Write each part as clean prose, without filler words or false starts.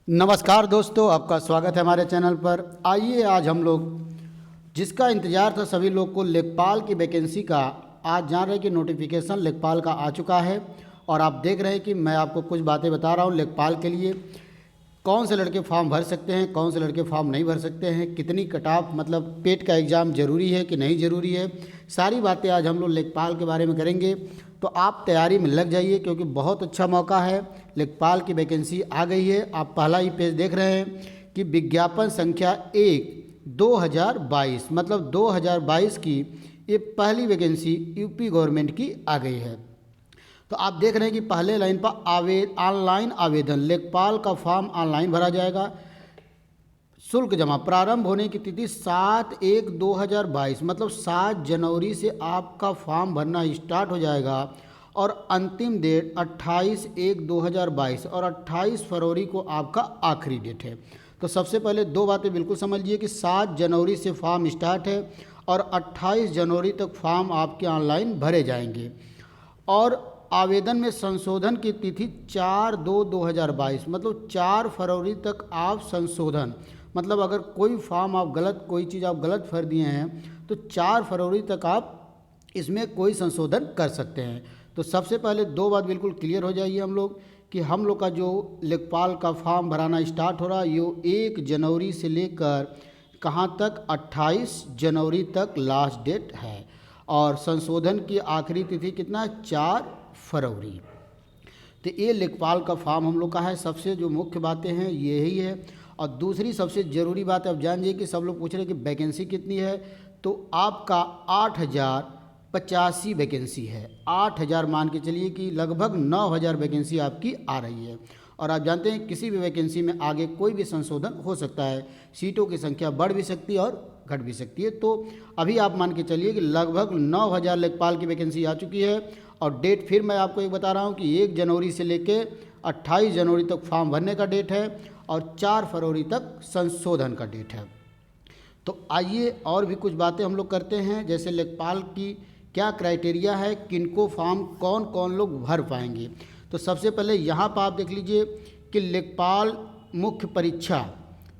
नमस्कार दोस्तों, आपका स्वागत है हमारे चैनल पर। आइए आज हम लोग जिसका इंतज़ार था सभी लोग को, लेखपाल की वैकेंसी का, आज जान रहे हैं कि नोटिफिकेशन लेखपाल का आ चुका है। और आप देख रहे हैं कि मैं आपको कुछ बातें बता रहा हूँ लेखपाल के लिए। कौन से लड़के फॉर्म भर सकते हैं, कौन से लड़के फॉर्म नहीं भर सकते हैं, कितनी कट ऑफ मतलब पेट का एग्ज़ाम ज़रूरी है कि नहीं ज़रूरी है, सारी बातें आज हम लोग लेखपाल के बारे में करेंगे। तो आप तैयारी में लग जाइए क्योंकि बहुत अच्छा मौका है। लेखपाल की वैकेंसी आ गई है। आप पहला ही पेज देख रहे हैं कि विज्ञापन संख्या 1/2022 मतलब 2022 की ये पहली वैकेंसी यूपी गवर्नमेंट की आ गई है। तो आप देख रहे हैं कि पहले लाइन पर ऑनलाइन आवेदन, लेखपाल का फॉर्म ऑनलाइन भरा जाएगा। शुल्क जमा प्रारंभ होने की तिथि 7/1/2022 मतलब 7 जनवरी से आपका फॉर्म भरना स्टार्ट हो जाएगा और अंतिम डेट 28/1/2022 और 28 फरवरी को आपका आखिरी डेट है। तो सबसे पहले दो बातें बिल्कुल समझ लीजिए कि 7 जनवरी से फॉर्म स्टार्ट है और 28 जनवरी तक फॉर्म आपके ऑनलाइन भरे जाएंगे। और आवेदन में संशोधन की तिथि 4/2/2022 मतलब 4 फरवरी तक आप संशोधन, मतलब अगर कोई फॉर्म आप गलत, कोई चीज़ आप गलत भर दिए हैं तो 4 फरवरी तक आप इसमें कोई संशोधन कर सकते हैं। तो सबसे पहले दो बात बिल्कुल क्लियर हो जाइए हम लोग का जो लेखपाल का फॉर्म भराना स्टार्ट हो रहा है ये 1 जनवरी से लेकर कहाँ तक 28 जनवरी तक लास्ट डेट है। और संशोधन की आखिरी तिथि कितना है, 4 फरवरी। तो ये लेखपाल का फॉर्म हम लोग का है। सबसे जो मुख्य बातें हैं यही है। और दूसरी सबसे ज़रूरी बात आप जानिए कि सब लोग पूछ रहे हैं कि वैकेंसी कितनी है। तो आपका 8,085 वैकेंसी है। 8,000 मान के चलिए कि लगभग 9,000 वैकेंसी आपकी आ रही है। और आप जानते हैं किसी भी वैकेंसी में आगे कोई भी संशोधन हो सकता है, सीटों की संख्या बढ़ भी सकती है और घट भी सकती है। तो अभी आप मान के चलिए कि लगभग 9,000 लेखपाल की वैकेंसी आ चुकी है। और डेट फिर मैं आपको एक बता रहा हूँ कि 1 जनवरी से लेके 28 जनवरी तक फॉर्म भरने का डेट है और 4 फरवरी तक संशोधन का डेट है। तो आइए और भी कुछ बातें हम लोग करते हैं, जैसे लेखपाल की क्या क्राइटेरिया है, किनको फॉर्म कौन कौन लोग भर पाएंगे। तो सबसे पहले यहाँ पर आप देख लीजिए कि लेखपाल मुख्य परीक्षा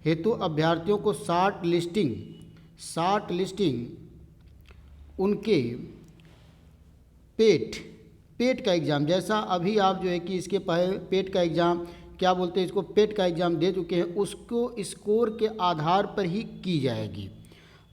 हेतु अभ्यर्थियों को शार्ट लिस्टिंग उनके पेट का एग्ज़ाम, जैसा अभी आप जो है कि इसके पहले पेट का एग्ज़ाम क्या बोलते हैं इसको, पेट का एग्ज़ाम दे चुके हैं, उसको स्कोर के आधार पर ही की जाएगी।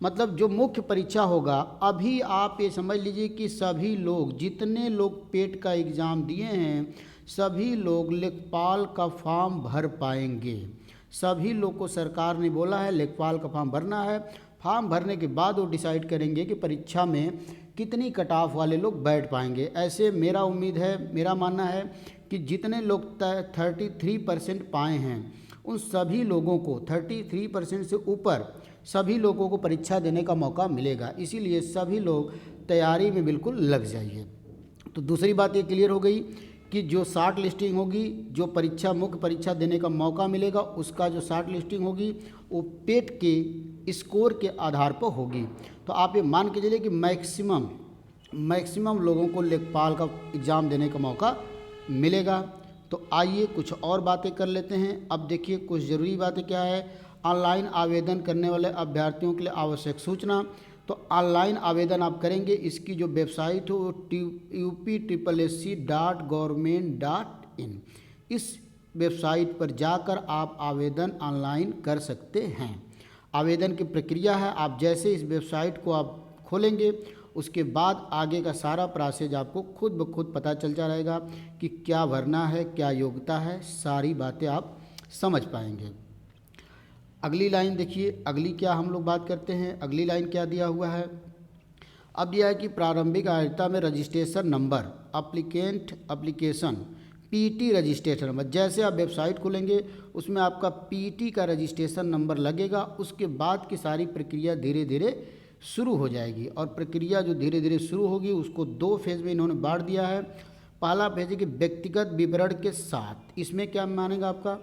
मतलब जो मुख्य परीक्षा होगा, अभी आप ये समझ लीजिए कि सभी लोग, जितने लोग पेट का एग्ज़ाम दिए हैं सभी लोग लेखपाल का फॉर्म भर पाएंगे। सभी लोग को सरकार ने बोला है लेखपाल का फॉर्म भरना है। फॉर्म भरने के बाद वो डिसाइड करेंगे कि परीक्षा में कितनी कट ऑफ वाले लोग बैठ पाएंगे। ऐसे मेरा उम्मीद है, मेरा मानना है कि जितने लोग 33% पाए हैं उन सभी लोगों को 33% से ऊपर सभी लोगों को परीक्षा देने का मौका मिलेगा। इसीलिए सभी लोग तैयारी में बिल्कुल लग जाइए। तो दूसरी बात ये क्लियर हो गई कि जो शार्ट लिस्टिंग होगी, जो परीक्षा मुख्य परीक्षा देने का मौका मिलेगा, उसका जो शार्ट लिस्टिंग होगी वो पेट के स्कोर के आधार पर होगी। तो आप ये मान के चलिए कि मैक्सिमम लोगों को लेखपाल का एग्ज़ाम देने का मौका मिलेगा। तो आइए कुछ और बातें कर लेते हैं। अब देखिए कुछ ज़रूरी बातें क्या है। ऑनलाइन आवेदन करने वाले अभ्यर्थियों के लिए आवश्यक सूचना। तो ऑनलाइन आवेदन आप करेंगे, इसकी जो वेबसाइट हो वो upsc.government.in, इस वेबसाइट पर जाकर आप आवेदन ऑनलाइन कर सकते हैं। आवेदन की प्रक्रिया है, आप जैसे इस वेबसाइट को आप खोलेंगे उसके बाद आगे का सारा प्रोसेस आपको खुद ब खुद पता चलता रहेगा कि क्या भरना है, क्या योग्यता है, सारी बातें आप समझ पाएंगे। अगली लाइन देखिए, अगली क्या हम लोग बात करते हैं। अगली लाइन क्या दिया हुआ है, अब यह है कि प्रारंभिक आयता में registration number, application PT registration number, जैसे आप वेबसाइट खोलेंगे उसमें आपका पीटी का रजिस्ट्रेशन नंबर लगेगा। उसके बाद की सारी प्रक्रिया धीरे धीरे शुरू हो जाएगी। और प्रक्रिया जो धीरे धीरे शुरू होगी उसको 2 फेज़ में इन्होंने बांट दिया है। पहला फेज है कि व्यक्तिगत विवरण के साथ, इसमें क्या मानेगा आपका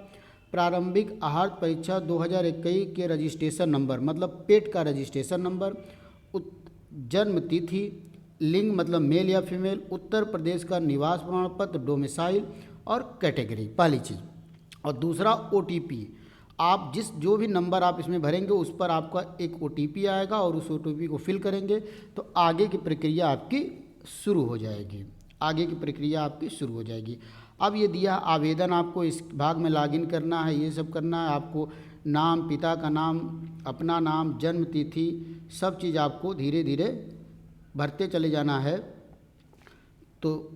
प्रारंभिक आहार परीक्षा 2021 के रजिस्ट्रेशन नंबर मतलब पेट का रजिस्ट्रेशन नंबर, जन्म तिथि, लिंग मतलब मेल या फीमेल, उत्तर प्रदेश का निवास प्रमाण पत्र, डोमिसाइल और कैटेगरी, पहली चीज़। और दूसरा OTP, आप जो भी नंबर आप इसमें भरेंगे उस पर आपका एक OTP आएगा और उस OTP को फिल करेंगे तो आगे की प्रक्रिया आपकी शुरू हो जाएगी। आगे की प्रक्रिया आपकी शुरू हो जाएगी। अब ये दिया आवेदन, आपको इस भाग में लॉगिन करना है, ये सब करना है आपको। नाम, पिता का नाम, अपना नाम, जन्म तिथि, सब चीज़ आपको धीरे धीरे भरते चले जाना है। तो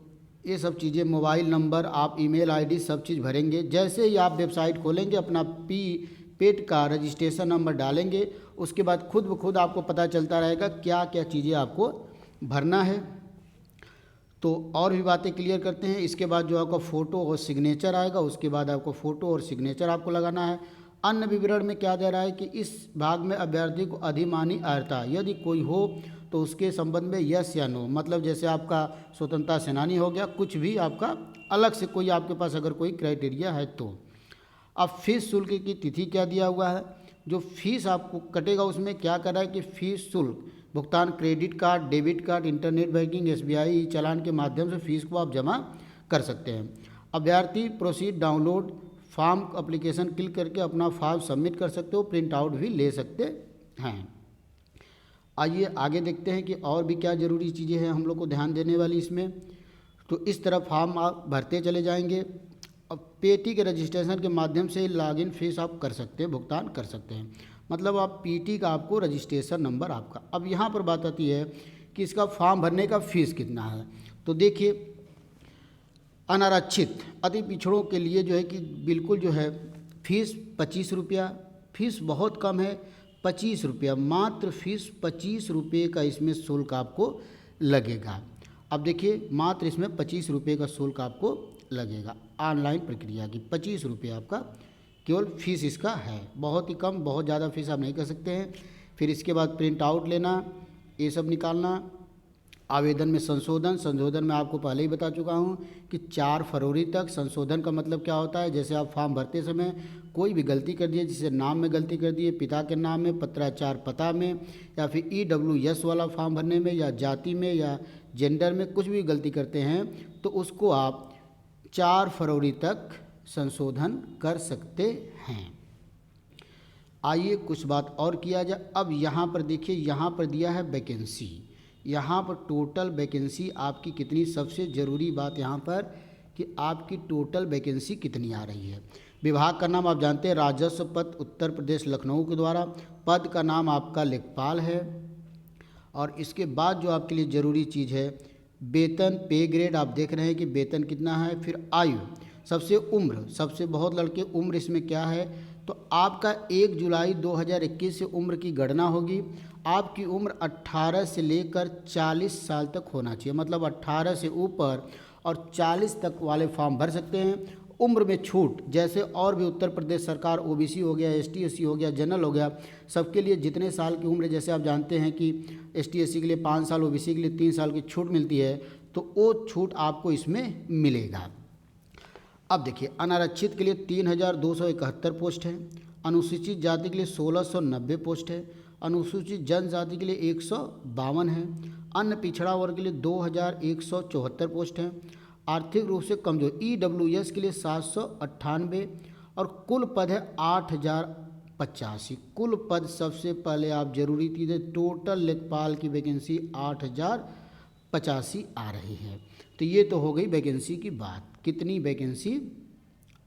ये सब चीज़ें, मोबाइल नंबर, आप ईमेल आईडी, सब चीज़ भरेंगे। जैसे ही आप वेबसाइट खोलेंगे अपना पेट का रजिस्ट्रेशन नंबर डालेंगे, उसके बाद खुद ब खुद आपको पता चलता रहेगा क्या क्या चीज़ें आपको भरना है। तो और भी बातें क्लियर करते हैं। इसके बाद जो आपका फ़ोटो और सिग्नेचर आएगा, उसके बाद आपको फ़ोटो और सिग्नेचर आपको लगाना है। अन्य विवरण में क्या दे रहा है कि इस भाग में अभ्यर्थी को अधिमानी अर्हता यदि कोई हो तो उसके संबंध में यस या नो, मतलब जैसे आपका स्वतंत्रता सेनानी हो गया, कुछ भी आपका अलग से कोई आपके पास अगर कोई क्राइटेरिया है तो। अब फीस शुल्क की तिथि क्या दिया हुआ है, जो फीस आपको कटेगा उसमें क्या कर रहा है कि फीस शुल्क भुगतान credit card, debit card, internet banking, SBI चालान के माध्यम से फीस को आप जमा कर सकते हैं। अभ्यर्थी proceed download form application click करके अपना फॉर्म सबमिट कर सकते हो, प्रिंट आउट भी ले सकते हैं। आइए आगे देखते हैं कि और भी क्या ज़रूरी चीज़ें हैं हम लोग को ध्यान देने वाली इसमें। तो इस तरह फॉर्म आप भरते चले जाएंगे। अब PT के रजिस्ट्रेशन के माध्यम से लॉगिन फीस आप कर सकते हैं, भुगतान कर सकते हैं। मतलब आप PT का आपको रजिस्ट्रेशन नंबर आपका। अब यहाँ पर बात आती है कि इसका फॉर्म भरने का फ़ीस कितना है। तो देखिए, अनारक्षित अति पिछड़ों के लिए जो है कि बिल्कुल जो है फीस 25 रुपया, फीस बहुत कम है, 25 रुपया, मात्र फीस 25 रुपये का इसमें शुल्क आपको लगेगा। अब देखिए, मात्र इसमें 25 रुपये का शुल्क आपको लगेगा। ऑनलाइन प्रक्रिया की 25 रुपये आपका केवल फीस इसका है, बहुत ही कम, बहुत ज़्यादा फीस आप नहीं कर सकते हैं। फिर इसके बाद प्रिंट आउट लेना, ये सब निकालना। आवेदन में संशोधन में आपको पहले ही बता चुका हूँ कि 4 फरवरी तक। संशोधन का मतलब क्या होता है, जैसे आप फॉर्म भरते समय कोई भी गलती कर दिए, जैसे नाम में गलती कर दिए, पिता के नाम में, पत्राचार पता में, या फिर EWS वाला फॉर्म भरने में, या जाति में, या जेंडर में कुछ भी गलती करते हैं तो उसको आप 4 फरवरी तक संशोधन कर सकते हैं। आइए कुछ बात और किया जाए। अब यहाँ पर देखिए, यहाँ पर दिया है वैकेंसी। यहाँ पर टोटल वैकेंसी आपकी कितनी, सबसे ज़रूरी बात यहाँ पर कि आपकी टोटल वैकेंसी कितनी आ रही है। विभाग का नाम आप जानते हैं, राजस्व पद उत्तर प्रदेश लखनऊ के द्वारा। पद का नाम आपका लेखपाल है। और इसके बाद जो आपके लिए ज़रूरी चीज़ है, वेतन, पे ग्रेड आप देख रहे हैं कि वेतन कितना है। फिर आयु, सबसे उम्र, सबसे बहुत लड़के उम्र इसमें क्या है, तो आपका 1 जुलाई 2021 से उम्र की गणना होगी। आपकी उम्र 18 से लेकर 40 साल तक होना चाहिए, मतलब 18 से ऊपर और 40 तक वाले फॉर्म भर सकते हैं। उम्र में छूट, जैसे और भी उत्तर प्रदेश सरकार OBC हो गया, ST SC हो गया, जनरल हो गया, सबके लिए जितने साल की उम्र, जैसे आप जानते हैं कि ST SC के लिए 5 साल, OBC के लिए 3 साल की छूट मिलती है, तो वो छूट आपको इसमें मिलेगा। अब देखिए, अनारक्षित के लिए 3271 पोस्ट है, अनुसूचित जाति के लिए 1690 पोस्ट है, अनुसूचित जनजाति के लिए 152 है, अन्य पिछड़ा वर्ग के लिए 2174 पोस्ट हैं, आर्थिक रूप से कमजोर EWS के लिए 798 और कुल पद है 8085। कुल पद सबसे पहले आप जरूरी चीज़, टोटल लेखपाल की वैकेंसी 8085 आ रही है। तो ये तो हो गई वैकेंसी की बात, कितनी वैकेंसी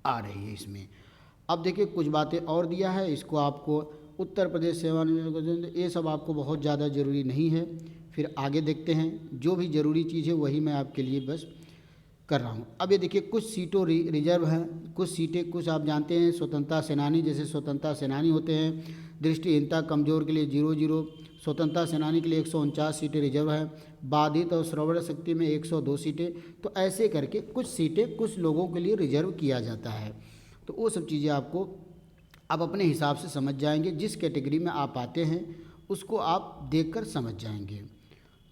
आ रही है इसमें। अब देखिए, कुछ बातें और दिया है, इसको आपको उत्तर प्रदेश सेवानिवृत्त, ये सब आपको बहुत ज़्यादा ज़रूरी नहीं है। फिर आगे देखते हैं, जो भी ज़रूरी चीज़ है वही मैं आपके लिए बस कर रहा हूँ। अब ये देखिए, कुछ सीटों रिजर्व हैं, कुछ सीटें, कुछ आप जानते हैं स्वतंत्रता सेनानी, जैसे स्वतंत्रता सेनानी होते हैं, दृष्टिहीनता कमजोर के लिए 00, स्वतंत्रता सेनानी के लिए 149 सीटें रिजर्व हैं, बाधित और श्रवण शक्ति में 102 सीटें। तो ऐसे करके कुछ सीटें कुछ लोगों के लिए रिजर्व किया जाता है। तो वो सब चीज़ें आपको आप अपने हिसाब से समझ जाएंगे, जिस कैटेगरी में आप आते हैं उसको आप देखकर समझ जाएंगे।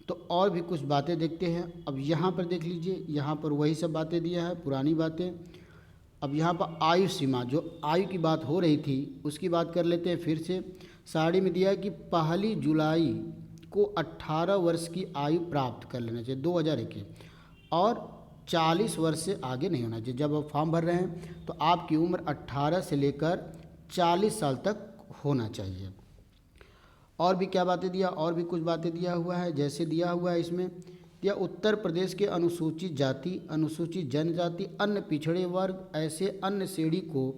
तो और भी कुछ बातें देखते हैं। अब यहाँ पर देख लीजिए, यहाँ पर वही सब बातें दिया है, पुरानी बातें। अब यहाँ पर आयु सीमा, जो आयु की बात हो रही थी उसकी बात कर लेते हैं फिर से। साड़ी में दिया है कि 1 जुलाई को 18 वर्ष की आयु प्राप्त कर लेना चाहिए 2021, और 40 वर्ष से आगे नहीं होना चाहिए। जब आप फॉर्म भर रहे हैं तो आपकी उम्र 18 से लेकर 40 साल तक होना चाहिए। और भी क्या बातें दिया, और भी कुछ बातें दिया हुआ है। जैसे दिया हुआ है इसमें या उत्तर प्रदेश के अनुसूचित जाति, अनुसूचित जनजाति, अन्य पिछड़े वर्ग, ऐसे अन्य श्रेणी को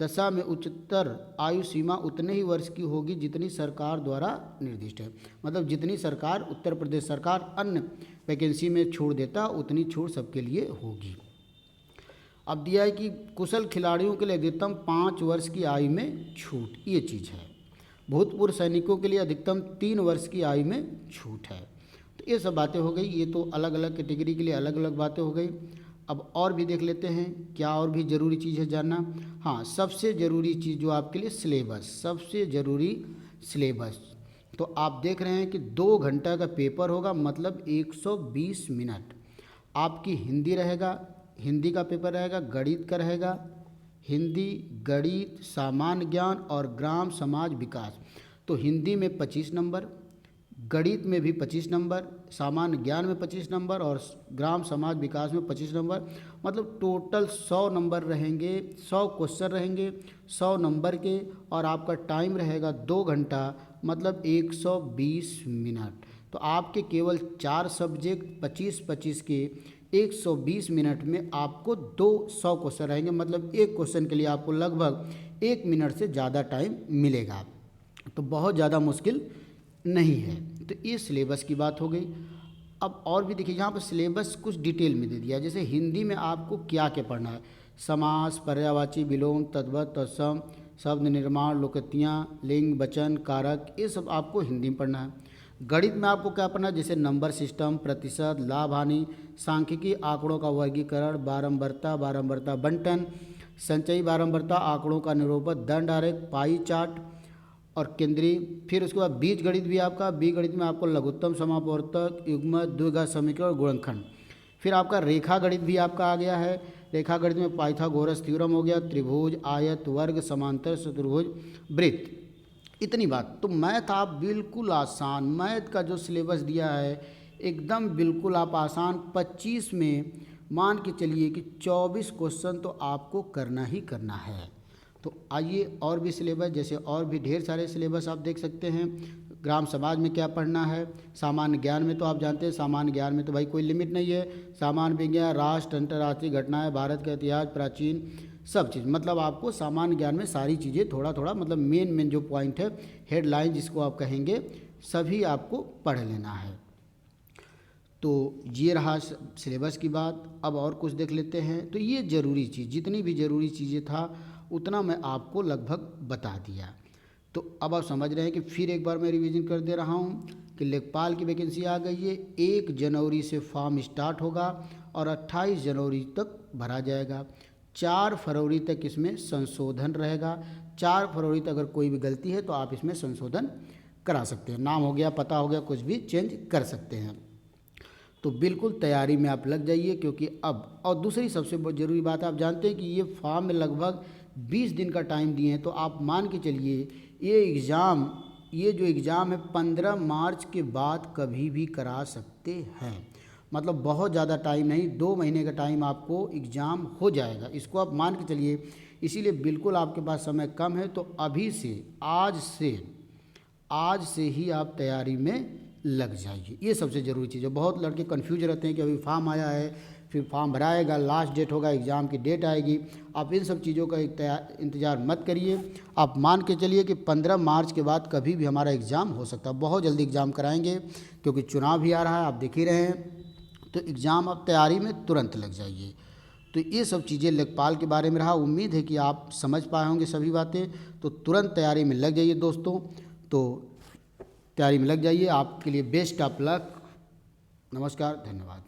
दशा में उच्चतर आयु सीमा उतने ही वर्ष की होगी जितनी सरकार द्वारा निर्दिष्ट है। मतलब जितनी सरकार, उत्तर प्रदेश सरकार अन्य वैकेंसी में छूट देता उतनी छूट सबके लिए होगी। अब दिया है कि कुशल खिलाड़ियों के लिए अधिकतम 5 वर्ष की आयु में छूट, ये चीज़ है। भूतपूर्व सैनिकों के लिए अधिकतम 3 वर्ष की आयु में छूट है। तो ये सब बातें हो गई, ये तो अलग अलग कैटेगरी के लिए अलग अलग बातें हो गई। अब और भी देख लेते हैं क्या और भी ज़रूरी चीज़ है जानना। हाँ, सबसे ज़रूरी चीज़ जो आपके लिए सिलेबस, सबसे ज़रूरी सिलेबस। तो आप देख रहे हैं कि 2 घंटा का पेपर होगा, मतलब 120 मिनट। आपकी हिंदी रहेगा, हिंदी का पेपर रहेगा, गणित का रहेगा, हिंदी, गणित, सामान्य ज्ञान और ग्राम समाज विकास। तो हिंदी में 25 नंबर, गणित में भी 25 नंबर, सामान्य ज्ञान में 25 नंबर और ग्राम समाज विकास में 25 नंबर। मतलब टोटल 100 नंबर रहेंगे, 100 क्वेश्चन रहेंगे 100 नंबर के, और आपका टाइम रहेगा 2 घंटा, मतलब 120 मिनट। तो आपके केवल 4 सब्जेक्ट 25-25 के 120 मिनट में आपको 200 क्वेश्चन रहेंगे। मतलब एक क्वेश्चन के लिए आपको लगभग 1 मिनट से ज़्यादा टाइम मिलेगा। तो बहुत ज़्यादा मुश्किल नहीं है। तो ये सिलेबस की बात हो गई। अब और भी देखिए, यहाँ पर सिलेबस कुछ डिटेल में दे दिया। जैसे हिंदी में आपको क्या क्या पढ़ना है, समास, पर्यायवाची, विलोम, तद्भव, तत्सम, शब्द निर्माण, लोकोक्तियाँ, लिंग, वचन, कारक, ये सब आपको हिंदी में पढ़ना है। गणित में आपको क्या पढ़ना है, जैसे नंबर सिस्टम, प्रतिशत, लाभ हानि, सांख्यिकी, आंकड़ों का वर्गीकरण, बारंबारता, बारंबारता बंटन, संचयी बारंबारता, आंकड़ों का निरूपण, दंड आरेख, पाई चार्ट और केंद्रीय। फिर उसके बाद बीज गणित भी आपका, बीज गणित में आपको लघुत्तम, समापवर्तक, युग्मक, द्विघात समीकरण और गुणनखंड। फिर आपका रेखा गणित भी आपका आ गया है। रेखा गणित में पाइथागोरस थ्योरम हो गया, त्रिभुज, आयत, वर्ग, समांतर, चतुर्भुज, वृत्त। इतनी बात। तो मैथ आप बिल्कुल आसान, मैथ का जो सिलेबस दिया है एकदम बिल्कुल आप आसान, 25 में मान के चलिए कि 24 क्वेश्चन तो आपको करना ही करना है। तो आइए और भी सिलेबस, जैसे और भी ढेर सारे सिलेबस आप देख सकते हैं। ग्राम समाज में क्या पढ़ना है, सामान्य ज्ञान में तो आप जानते हैं, सामान्य ज्ञान में तो भाई कोई लिमिट नहीं है। सामान्य विज्ञान, राष्ट्र, अंतर्राष्ट्रीय घटनाएं, भारत का इतिहास, प्राचीन, सब चीज़। मतलब आपको सामान्य ज्ञान में सारी चीज़ें थोड़ा थोड़ा, मतलब मेन जो पॉइंट है, हेडलाइन जिसको आप कहेंगे, सभी आपको पढ़ लेना है। तो ये रहा सिलेबस की बात। अब और कुछ देख लेते हैं। तो ये ज़रूरी चीज़, जितनी भी ज़रूरी चीज़ें था उतना मैं आपको लगभग बता दिया। तो अब आप समझ रहे हैं कि फिर एक बार मैं रिवीजन कर दे रहा हूँ कि लेखपाल की वैकेंसी आ गई है। 1 जनवरी से फॉर्म स्टार्ट होगा और 28 जनवरी तक भरा जाएगा। 4 फरवरी तक इसमें संशोधन रहेगा। 4 फरवरी तक अगर कोई भी गलती है तो आप इसमें संशोधन करा सकते हैं। नाम हो गया, पता हो गया, कुछ भी चेंज कर सकते हैं। तो बिल्कुल तैयारी में आप लग जाइए, क्योंकि अब और दूसरी सबसे बहुत ज़रूरी बात है, आप जानते हैं कि ये फॉर्म में लगभग 20 दिन का टाइम दिए हैं। तो आप मान के चलिए ये जो एग्ज़ाम है 15 मार्च के बाद कभी भी करा सकते हैं। मतलब बहुत ज़्यादा टाइम नहीं, 2 महीने का टाइम आपको एग्ज़ाम हो जाएगा, इसको आप मान के चलिए। इसीलिए बिल्कुल आपके पास समय कम है, तो अभी से आज से ही आप तैयारी में लग जाइए। ये सबसे ज़रूरी चीज़ है। बहुत लड़के कंफ्यूज रहते हैं कि अभी फॉर्म आया है, फिर फॉर्म भराएगा, लास्ट डेट होगा, एग्ज़ाम की डेट आएगी। आप इन सब चीज़ों का इंतज़ार मत करिए। आप मान के चलिए कि 15 मार्च के बाद कभी भी हमारा एग्ज़ाम हो सकता है। बहुत जल्दी एग्ज़ाम कराएंगे, क्योंकि चुनाव भी आ रहा है, आप देख ही रहे हैं। तो एग्ज़ाम आप तैयारी में तुरंत लग जाइए। तो ये सब चीज़ें लेखपाल के बारे में रहा। उम्मीद है कि आप समझ पाए होंगे सभी बातें। तो तुरंत तैयारी में लग जाइए दोस्तों। तो तैयारी में लग जाइए। आपके लिए बेस्ट ऑफ लक। नमस्कार, धन्यवाद।